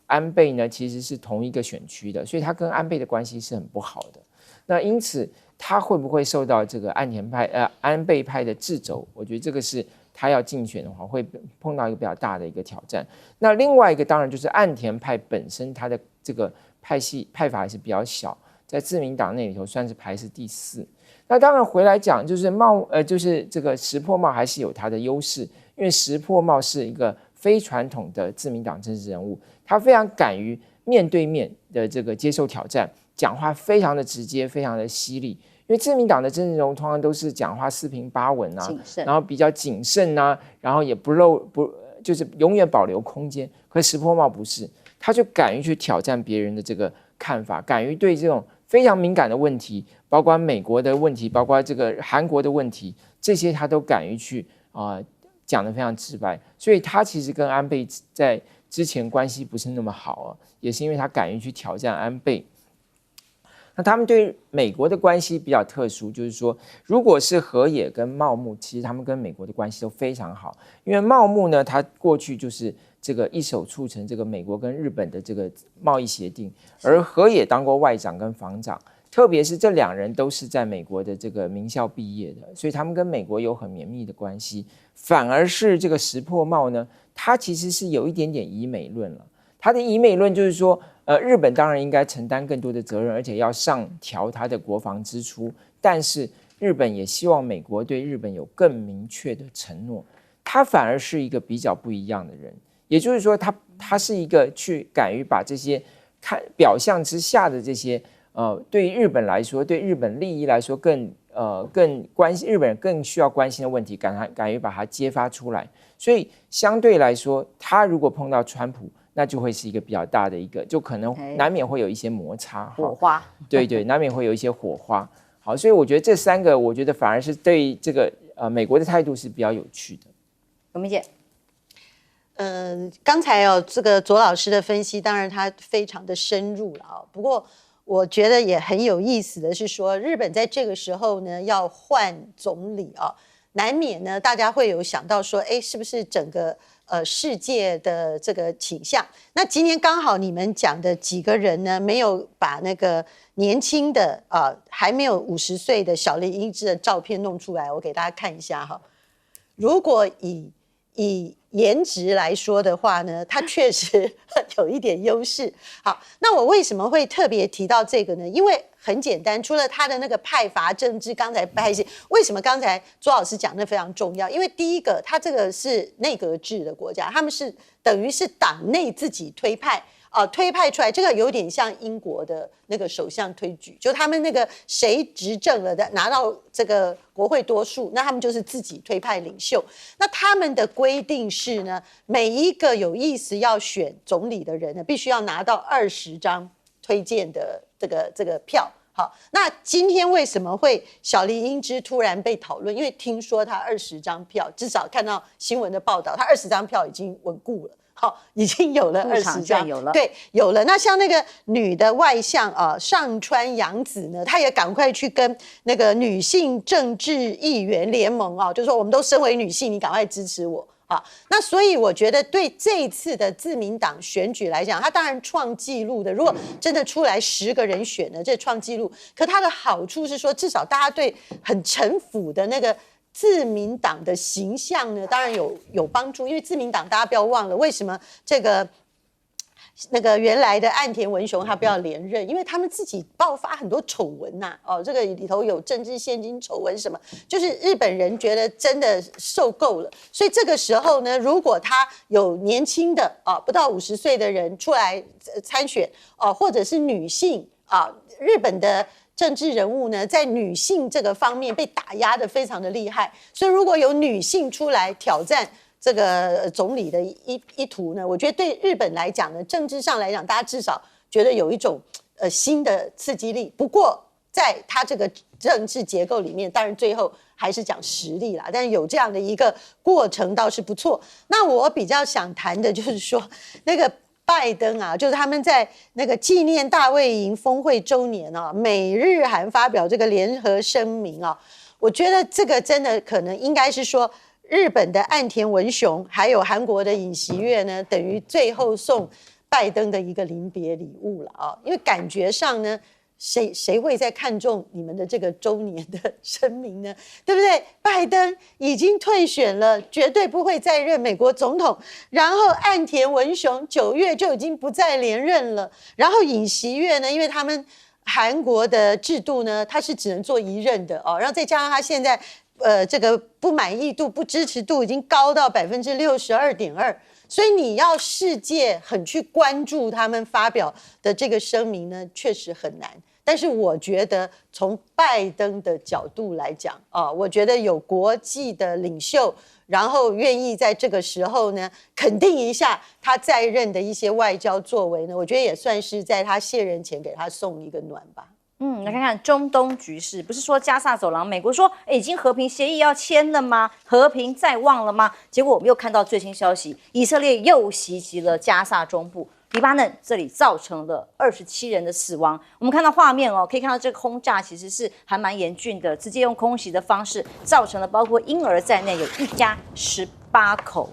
安倍呢其实是同一个选区的，所以他跟安倍的关系是很不好的。那因此他会不会受到这个安倍派的掣肘？我觉得这个是他要竞选的话会碰到一个比较大的一个挑战。那另外一个当然就是岸田派本身他的这个派阀还是比较小，在自民党内里头算是排是第4。那当然回来讲就是就是这个石破茂还是有他的优势，因为石破茂是一个非传统的自民党政治人物，他非常敢于面对面的这个接受挑战，讲话非常的直接，非常的犀利。因为自民党的政治人物通常都是讲话四平八稳然后比较谨慎然后也就是永远保留空间。可是石破茂不是，他就敢于去挑战别人的这个看法，敢于对这种非常敏感的问题，包括美国的问题，包括这个韩国的问题，这些他都敢于去讲得非常直白。所以他其实跟安倍在之前关系不是那么好也是因为他敢于去挑战安倍。那他们对美国的关系比较特殊，就是说，如果是河野跟茂木，其实他们跟美国的关系都非常好。因为茂木呢，他过去就是这个一手促成这个美国跟日本的这个贸易协定，而河野当过外长跟防长，特别是这2人都是在美国的这个名校毕业的，所以他们跟美国有很绵密的关系。反而是这个石破茂呢，他其实是有一点点以美论了。他的以美论就是说，日本当然应该承担更多的责任，而且要上调他的国防支出，但是日本也希望美国对日本有更明确的承诺。他反而是一个比较不一样的人，也就是说他是一个去敢于把这些表象之下的这些对于日本来说，对日本利益来说更关心日本人更需要关心的问题，敢于把它揭发出来。所以相对来说，他如果碰到川普，那就会是一个比较大的一个，就可能难免会有一些摩擦、火花。对对，难免会有一些火花。好，所以我觉得这3个，我觉得反而是对这个美国的态度是比较有趣的。文明姐，刚才这个左老师的分析，当然他非常的深入了不过我觉得也很有意思的是说，日本在这个时候呢要换总理难免呢大家会有想到说，是不是整个世界的这个倾向？那今天刚好你们讲的几个人呢，没有把那个年轻的还没有50岁的小林英之的照片弄出来，我给大家看一下如果以颜值来说的话呢，他确实有一点优势。好，那我为什么会特别提到这个呢？因为很简单，除了他的那个派阀政治，刚才为什么刚才周老师讲的非常重要？因为第一个，他这个是内阁制的国家，他们是等于是党内自己推派。推派出来，这个有点像英国的那个首相推举，就他们那个谁执政了的，拿到这个国会多数，那他们就是自己推派领袖。那他们的规定是呢，每一个有意思要选总理的人呢，必须要拿到20张推荐的这个票。好，那今天为什么会小林英之突然被讨论？因为听说他20张票，至少看到新闻的报道，他20张票已经稳固了。好，已经有了20张，对，有了。那像那个女的外相上川洋子呢，她也赶快去跟那个女性政治议员联盟就说我们都身为女性，你赶快支持我。那所以我觉得对这一次的自民党选举来讲，它当然创纪录的。如果真的出来10个人选呢，这创纪录。可它的好处是说，至少大家对很城府的那个自民党的形象呢，当然有帮助。因为自民党大家不要忘了，为什么这个那个原来的岸田文雄他不要连任？因为他们自己爆发很多丑闻呐，这个里头有政治现金丑闻什么，就是日本人觉得真的受够了。所以这个时候呢，如果他有年轻的不到50岁的人出来参选或者是女性日本的政治人物呢，在女性这个方面被打压的非常的厉害，所以如果有女性出来挑战这个总理的一途呢，我觉得对日本来讲呢，政治上来讲，大家至少觉得有一种新的刺激力。不过在他这个政治结构里面，当然最后还是讲实力啦，但是有这样的一个过程倒是不错。那我比较想谈的就是说，那个拜登就是他们在那个纪念大卫营峰会周年美日韩发表这个联合声明我觉得这个真的可能应该是说，日本的岸田文雄还有韩国的尹锡悦呢，等于最后送拜登的一个临别礼物了因为感觉上呢，谁会再看重你们的这个周年的声明呢？对不对？拜登已经退选了，绝对不会再任美国总统。然后岸田文雄9月就已经不再连任了。然后尹锡悦呢，因为他们韩国的制度呢，他是只能做1任的然后再加上他现在这个不满意度、不支持度已经高到62.2%。所以你要世界很去关注他们发表的这个声明呢，确实很难。但是我觉得从拜登的角度来讲我觉得有国际的领袖，然后愿意在这个时候呢肯定一下他在任的一些外交作为呢，我觉得也算是在他卸任前给他送一个暖吧。来看看中东局势，不是说加萨走廊，美国说已经和平协议要签了吗？和平在望了吗？结果我们又看到最新消息，以色列又袭击了加萨中部。黎巴嫩这里造成了27人的死亡。我们看到画面哦，可以看到这个轰炸其实是还蛮严峻的，直接用空袭的方式，造成了包括婴儿在内有一家18口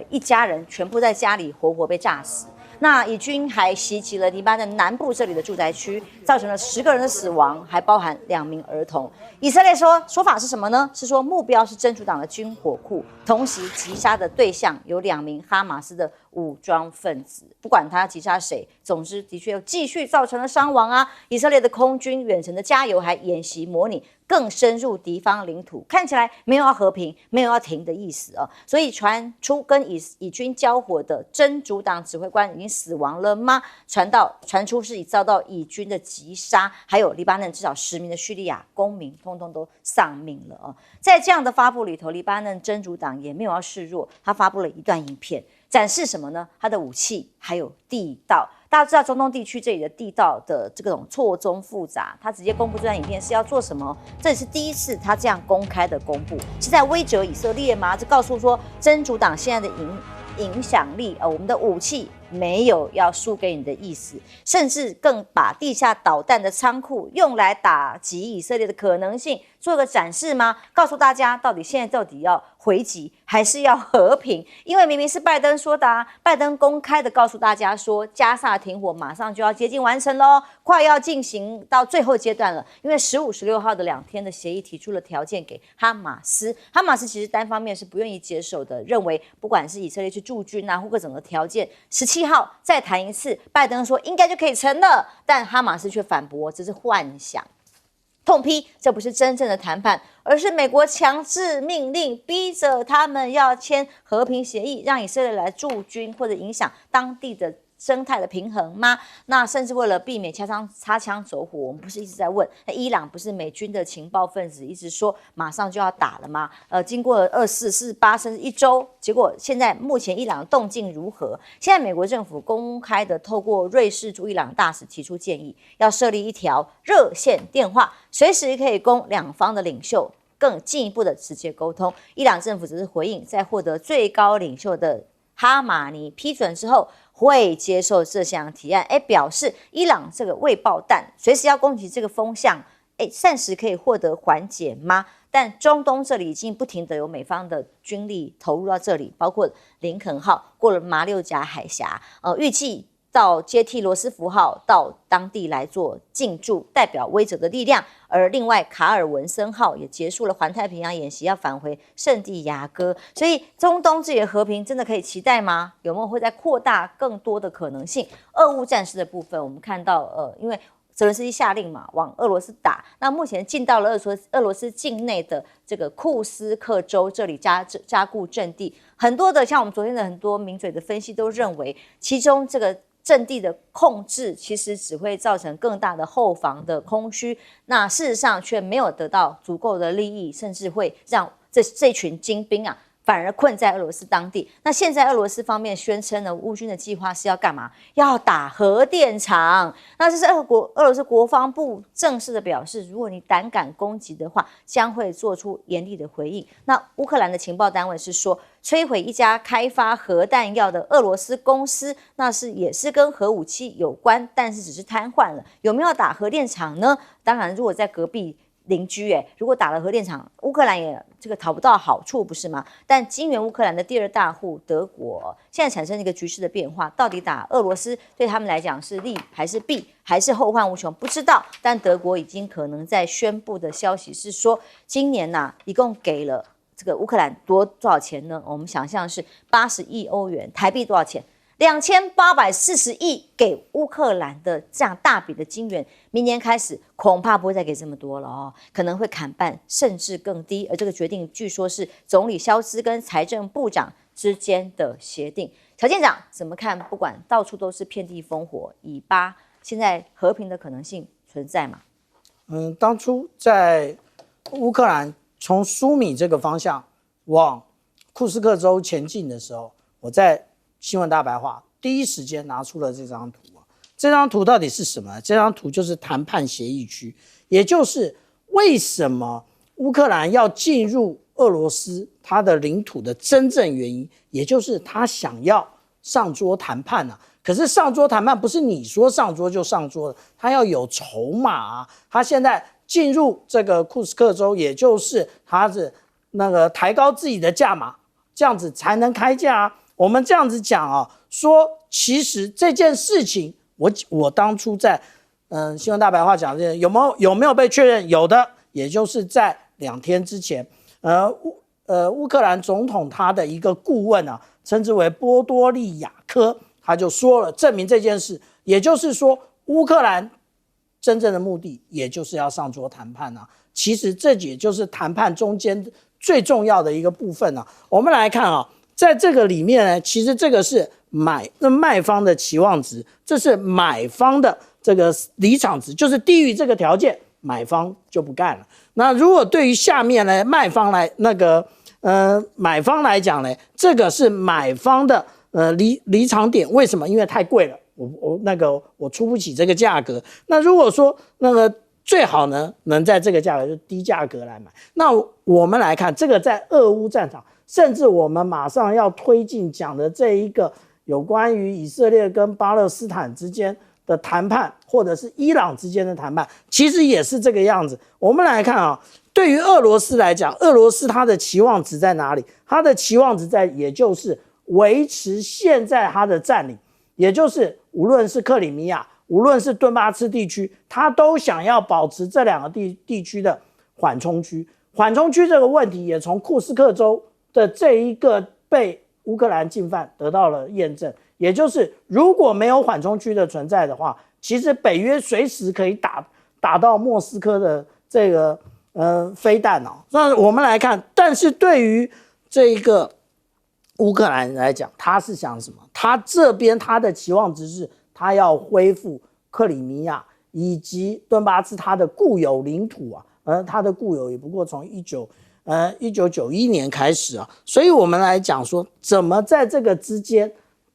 一家人全部在家里活活被炸死。那以军还袭击了黎巴嫩南部这里的住宅区，造成了10个人的死亡，还包含2名儿童。以色列说法是什么呢？是说目标是真主党的军火库，同时击杀的对象有2名哈马斯的武装分子。不管他击杀谁，总之的确又继续造成了伤亡啊！以色列的空军远程的加油还演习模拟更深入敌方领土，看起来没有要和平、没有要停的意思啊！所以传出跟以军交火的真主党指挥官已经死亡了吗？传出是已遭到以军的击杀，还有黎巴嫩至少10名的叙利亚公民通通都丧命了啊！在这样的发布里头，黎巴嫩真主党也没有要示弱，他发布了一段影片。展示什么呢？他的武器还有地道。大家知道中东地区这里的地道的这种错综复杂，他直接公布这段影片是要做什么？这也是第一次他这样公开的公布，是在威慑以色列吗？这告诉说真主党现在的影响力，我们的武器没有要输给你的意思，甚至更把地下导弹的仓库用来打击以色列的可能性做个展示吗？告诉大家现在要回击还是要和平？因为明明是拜登说的啊，拜登公开的告诉大家说，加萨停火马上就要接近完成咯，快要进行到最后阶段了。因为15、16号的2天的协议提出了条件给哈马斯，哈马斯其实单方面是不愿意接受的，认为不管是以色列去驻军啊，或各种的条件，17号再谈一次，拜登说应该就可以成了，但哈马斯却反驳这是幻想。痛批这不是真正的谈判，而是美国强制命令，逼着他们要签和平协议，让以色列来驻军或者影响当地的生态的平衡吗？那甚至为了避免擦枪走火，我们不是一直在问，那伊朗不是美军的情报分子一直说马上就要打了吗？经过了24、48甚至1周，结果现在目前伊朗的动静如何？现在美国政府公开的透过瑞士驻伊朗大使提出建议，要设立一条热线电话，随时可以供两方的领袖更进一步的直接沟通。伊朗政府只是回应，在获得最高领袖的哈马尼批准之后，会接受这项提案，表示伊朗这个未爆弹随时要攻击这个风向，暂时可以获得缓解吗？但中东这里已经不停的有美方的军力投入到这里，包括林肯号过了马六甲海峡，预计到接替罗斯福号到当地来做进驻，代表威慑的力量。而另外卡尔文森号也结束了环太平洋演习，要返回圣地亚哥。所以中东这里的和平真的可以期待吗？有没有会再扩大更多的可能性？俄乌战事的部分，我们看到因为泽连斯基下令嘛，往俄罗斯打。那目前进到了俄罗斯境内的这个库斯克州这里加固阵地，很多的像我们昨天的很多名嘴的分析都认为，其中这个阵地的控制其实只会造成更大的后防的空虚，那事实上却没有得到足够的利益，甚至会让这群精兵啊反而困在俄罗斯当地。那现在俄罗斯方面宣称呢，乌军的计划是要干嘛？要打核电厂。那这是俄罗斯国防部正式的表示，如果你胆敢攻击的话，将会做出严厉的回应。那乌克兰的情报单位是说，摧毁一家开发核弹药的俄罗斯公司，那也是跟核武器有关，但是只是瘫痪了。有没有打核电厂呢？当然，如果在隔壁邻居如果打了核电厂，乌克兰也这个讨不到好处，不是吗？但金援乌克兰的第2大户德国，现在产生一个局势的变化，到底打俄罗斯对他们来讲是利还是弊，还是后患无穷，不知道。但德国已经可能在宣布的消息是说，今年一共给了这个乌克兰多少钱呢？我们想象是80亿欧元，台币多少钱？2840亿给乌克兰的这样大笔的金援，明年开始恐怕不会再给这么多了可能会砍半甚至更低。而这个决定据说是总理肖兹跟财政部长之间的协定。乔舰长怎么看？不管到处都是遍地烽火，以巴现在和平的可能性存在吗？当初在乌克兰从苏米这个方向往库斯克州前进的时候，我在新闻大白话第一时间拿出了这张图这张图到底是什么？这张图就是谈判协议区，也就是为什么乌克兰要进入俄罗斯它的领土的真正原因，也就是他想要上桌谈判啊。可是上桌谈判不是你说上桌就上桌的，他要有筹码啊。他现在进入这个库斯克州，也就是他是那个抬高自己的价码，这样子才能开价啊。我们这样子讲啊，说其实这件事情，我当初在新闻大白话讲的有没有被确认？有的，也就是在2天之前，乌克兰总统他的一个顾问啊，称之为波多利亚科，他就说了，证明这件事，也就是说，乌克兰真正的目的，也就是要上桌谈判啊。其实这也就是谈判中间最重要的一个部分啊。我们来看啊，在这个里面呢，其实这个是卖方的期望值，这是买方的这个离场值，就是低于这个条件，买方就不干了。那如果对于下面呢，卖方来买方来讲呢，这个是买方的离场点，为什么？因为太贵了，我出不起这个价格。那如果说最好呢，能在这个价格就低价格来买。那我们来看这个在俄乌战场，甚至我们马上要推进讲的这一个有关于以色列跟巴勒斯坦之间的谈判，或者是伊朗之间的谈判，其实也是这个样子。我们来看啊，对于俄罗斯来讲，俄罗斯它的期望值在哪里？它的期望值在，也就是维持现在它的占领，也就是无论是克里米亚，无论是顿巴斯地区，它都想要保持这2个地区的缓冲区。缓冲区这个问题也从库斯克州的这一个被乌克兰进犯得到了验证，也就是如果没有缓冲区的存在的话，其实北约随时可以打到莫斯科的这个飞弹哦。那我们来看，但是对于这一个乌克兰来讲，他是想什么？他这边他的期望值是，他要恢复克里米亚以及顿巴斯他的固有领土啊，他的固有也不过从1991年开始啊，所以我们来讲说，怎么在这个之间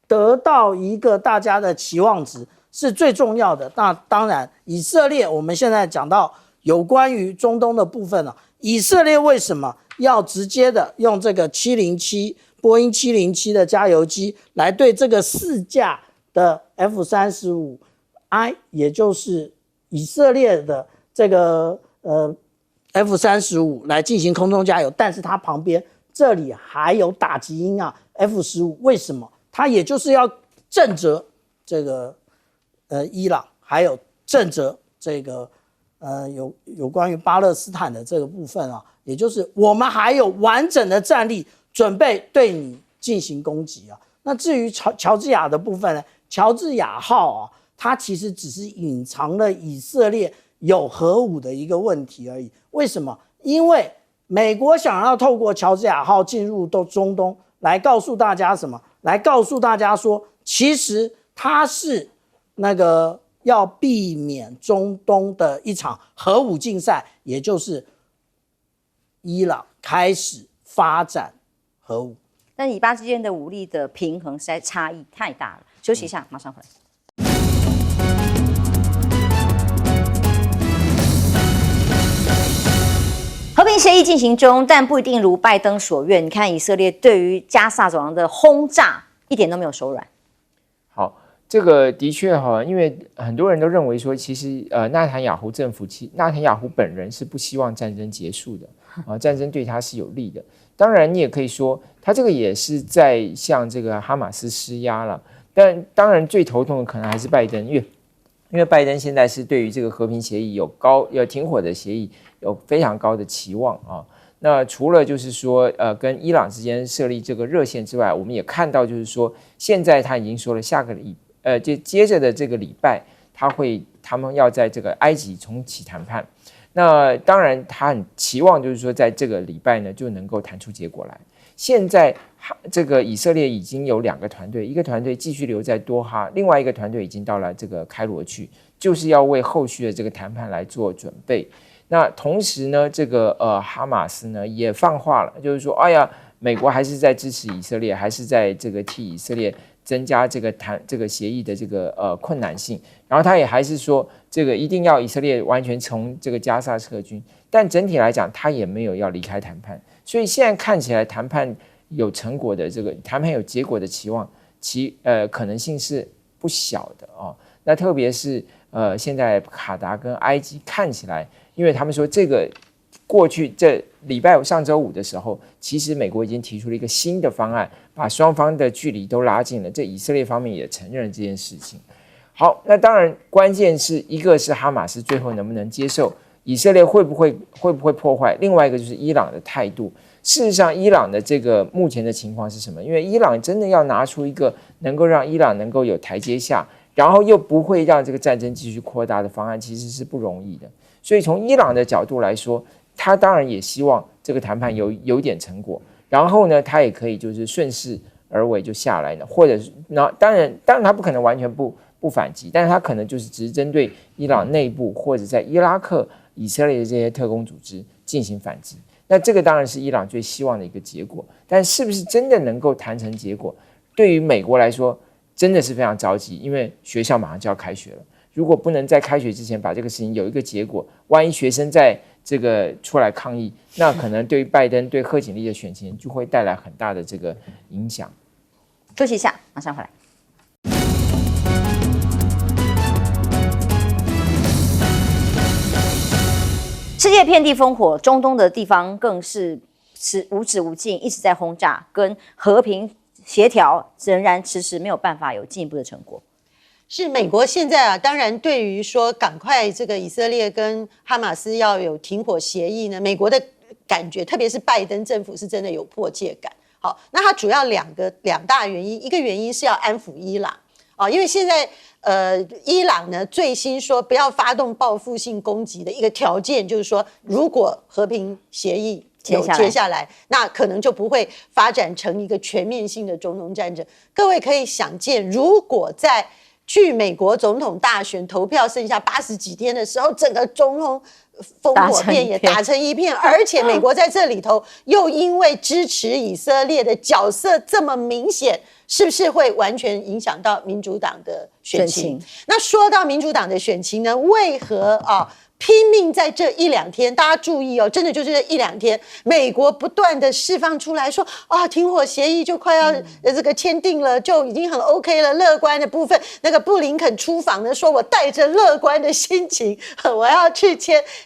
得到一个大家的期望值是最重要的。那当然，以色列我们现在讲到有关于中东的部分了，以色列为什么要直接的用这个波音707的加油机来对这个4架的 F-35I， 也就是以色列的这个F-35来进行空中加油，但是它旁边这里还有打击鹰啊 F-15， 为什么？它也就是要震慑这个伊朗，还有震慑这个有关于巴勒斯坦的这个部分啊，也就是我们还有完整的战力准备对你进行攻击啊。那至于乔治亚的部分呢，乔治亚号啊，它其实只是隐藏了以色列有核武的一个问题而已。为什么？因为美国想要透过乔治亚号进入中东，来告诉大家什么？来告诉大家说，其实它是要避免中东的一场核武竞赛，也就是伊朗开始发展核武。但以巴之间的武力的平衡实在差异太大了。休息一下，马上回来。和平协议进行中，但不一定如拜登所愿。你看，以色列对于加萨走廊的轰炸一点都没有手软。好，这个的确哈，因为很多人都认为说，其实纳坦雅胡政府，纳坦雅胡本人是不希望战争结束的啊，战争对他是有利的。当然，你也可以说，他这个也是在向这个哈马斯施压了。但当然，最头痛的可能还是拜登，因为拜登现在是对于这个和平协议有停火的协议有非常高的期望啊。那除了就是说跟伊朗之间设立这个热线之外，我们也看到就是说，现在他已经说了接着的这个礼拜，他们要在这个埃及重启谈判。那当然，他很期望就是说，在这个礼拜呢就能够谈出结果来。现在这个以色列已经有2个团队，一个团队继续留在多哈，另外一个团队已经到了这个开罗去，就是要为后续的这个谈判来做准备。那同时呢，这个哈马斯呢也放话了，就是说，哎呀，美国还是在支持以色列，还是在这个替以色列增加这个谈这个协议的这个困难性，然后他也还是说这个一定要以色列完全从这个加萨撤军，但整体来讲他也没有要离开谈判，所以现在看起来谈判有成果的这个谈判有结果的期望，可能性是不小的哦。那特别是现在卡达跟埃及看起来，因为他们说这个过去这上周五的时候，其实美国已经提出了一个新的方案，把双方的距离都拉近了，这以色列方面也承认了这件事情。好，那当然关键是一个是哈马斯最后能不能接受，以色列会不会破坏，另外一个就是伊朗的态度。事实上，伊朗的这个目前的情况是什么？因为伊朗真的要拿出一个能够让伊朗能够有台阶下，然后又不会让这个战争继续扩大的方案，其实是不容易的。所以从伊朗的角度来说，他当然也希望这个谈判有点成果，然后呢，他也可以就是顺势而为就下来呢，或者是那当然他不可能完全不反击，但是他可能就是只是针对伊朗内部或者在伊拉克、以色列的这些特工组织进行反击。那这个当然是伊朗最希望的一个结果，但是不是真的能够谈成结果，对于美国来说真的是非常着急，因为学校马上就要开学了。如果不能在开学之前把这个事情有一个结果，万一学生在这个出来抗议，那可能对于拜登对贺锦丽的选情就会带来很大的这个影响。休息一下，马上回来。世界遍地烽火，中东的地方更是无止无尽，一直在轰炸，跟和平协调仍然迟迟没有办法有进一步的成果。是美国现在啊，当然对于说赶快这个以色列跟哈马斯要有停火协议呢，美国的感觉，特别是拜登政府是真的有迫切感。好，那它主要两大原因，一个原因是要安抚伊朗啊，因为现在伊朗呢最新说不要发动报复性攻击的一个条件，就是说如果和平协议有接下来，那可能就不会发展成一个全面性的中东战争。各位可以想见，如果在距美国总统大选投票剩下80几天的时候，整个中东烽火遍野，打成一片，而且美国在这里头又因为支持以色列的角色这么明显，是不是会完全影响到民主党的选情？那说到民主党的选情呢，为何拼命在这一两天，大家注意哦，真的就是这一两天，美国不断的释放出来说停火协议就快要这个签订了，就已经很 OK 了。乐观的部分，那个布林肯出访呢，说我带着乐观的心情，我要去签